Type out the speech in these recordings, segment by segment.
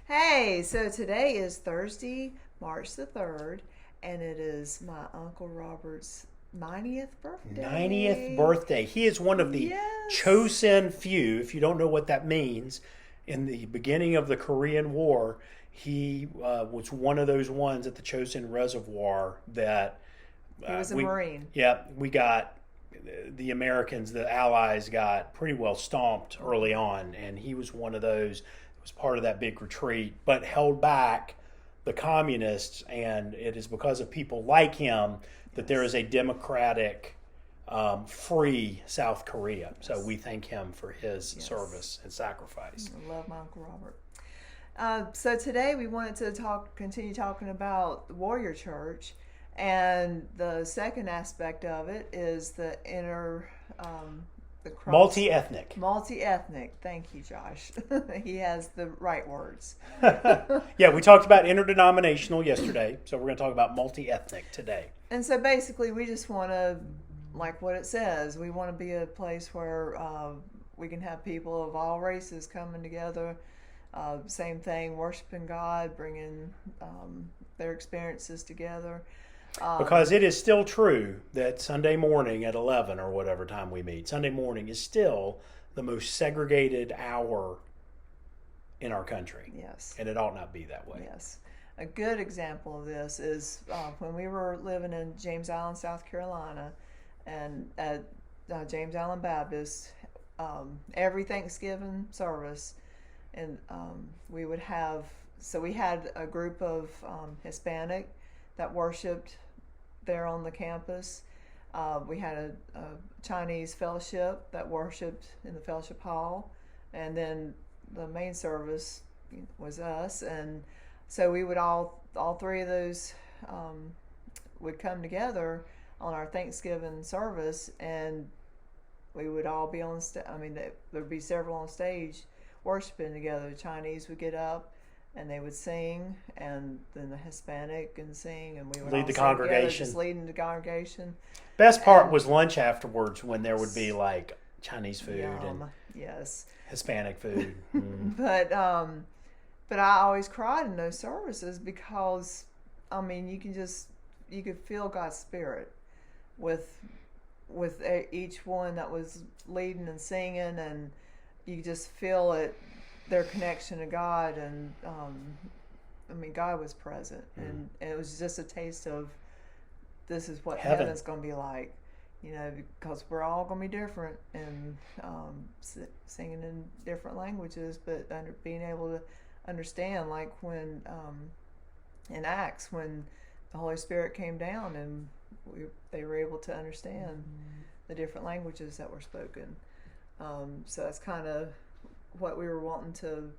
Hey, so today is Thursday, March the 3rd, and it is my Uncle Robert's 90th 90th birthday. birthday. He is one of the Yes. chosen few, if you don't know what that means. In the beginning of the Korean War, he was one of those ones at the Chosin Reservoir that He was a we, Marine. yeah, we got the Americans, the Allies got pretty well stomped early on, and he was one of those. Was part of that big retreat, but held back the communists, and it is because of people like him that there is Yes. a democratic, free South Korea. So we Yes. thank him for his Yes. service and sacrifice. I love my Uncle Robert. So today we wanted to continue talking about the Warrior Church, and the second aspect of it is the cross, Multi ethnic. multi-ethnic. Thank you, Josh. He has the right words. Yeah, we talked about interdenominational yesterday, so we're going to talk about multi ethnic today. And so basically, we just want to, like what it says, we want to be a place where we can have people of all races coming together. Same thing, worshiping God, bringing their experiences together. Because it is still true that Sunday morning at 11 or whatever time we meet, Sunday morning is still the most segregated hour in our country. Yes, And it ought not be that way. yes. A good example of this is when we were living in James Island, South Carolina, and at James Island Baptist, every Thanksgiving service, and we would have, so we had a group of Hispanic that worshiped there on the campus. We had a Chinese fellowship that worshiped in the fellowship hall, and then the main service was us. And so we would all three of those um, would come together on our Thanksgiving service, and we would all be on. I mean, there'd be several on stage worshiping together. The Chinese would get up and they would sing, and then the Hispanic and sing, and we would Lead all the sing together, just congregation. leading the congregation. Best part And was lunch afterwards when there would be yes, like Chinese food and yum, yes. Hispanic food. Mm. But but I always cried in those services because, I mean, you could feel God's spirit with each one that was leading and singing, and you just feel it, their connection to God. And I mean, God was present, Mm. and it was just a taste of this is what Heaven. heaven's going to be like, because we're all going to be different, and singing in different languages, but being able to understand, like when in Acts, when the Holy Spirit came down, and they were able to understand the different languages that were spoken. So that's kind of what we were wanting to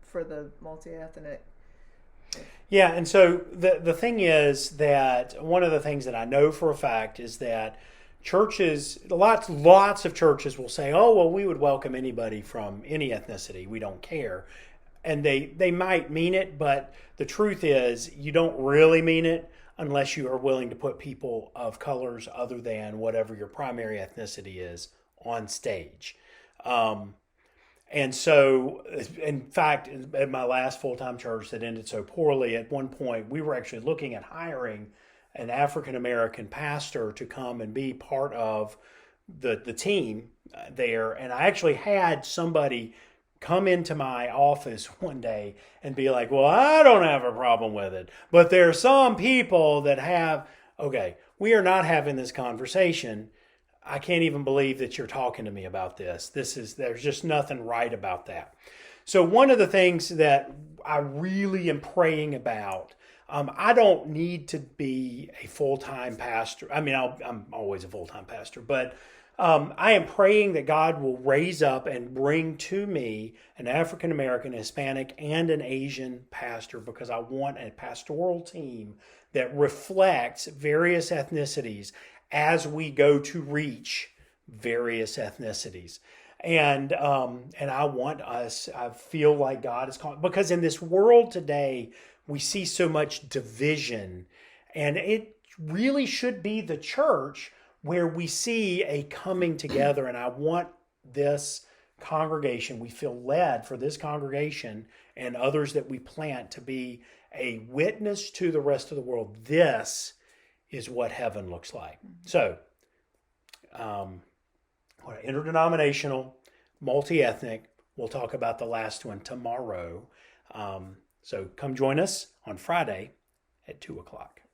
for the multi-ethnic. Yeah, and so the thing is that one of the things that I know for a fact is that churches, lots of churches will say, "Oh, well, we would welcome anybody from any ethnicity. We don't care." And they might mean it, but the truth is you don't really mean it unless you are willing to put people of colors other than whatever your primary ethnicity is on stage. Um, and so, in fact, at my last full time church that ended so poorly, at one point we were actually looking at hiring an African American pastor to come and be part of the team there. And I actually had somebody come into my office one day and be like, "Well, I don't have a problem with it, but there are some people that have." Okay, we are not having this conversation. I can't even believe that you're talking to me about this. There's just nothing right about that. So, one of the things that I really am praying about, I don't need to be a full time pastor. I mean, I'm always a full time pastor, but I am praying that God will raise up and bring to me an African American, Hispanic, and an Asian pastor, because I want a pastoral team that reflects various ethnicities as we go to reach various ethnicities. And I want us. I feel like God is calling, because in this world today we see so much division, and it really should be the church where we see a coming together. And I want this congregation, we feel led for this congregation and others that we plant to be a witness to the rest of the world. This is what heaven looks like. So, interdenominational, multi-ethnic. We'll talk about the last one tomorrow. So come join us on Friday at 2:00.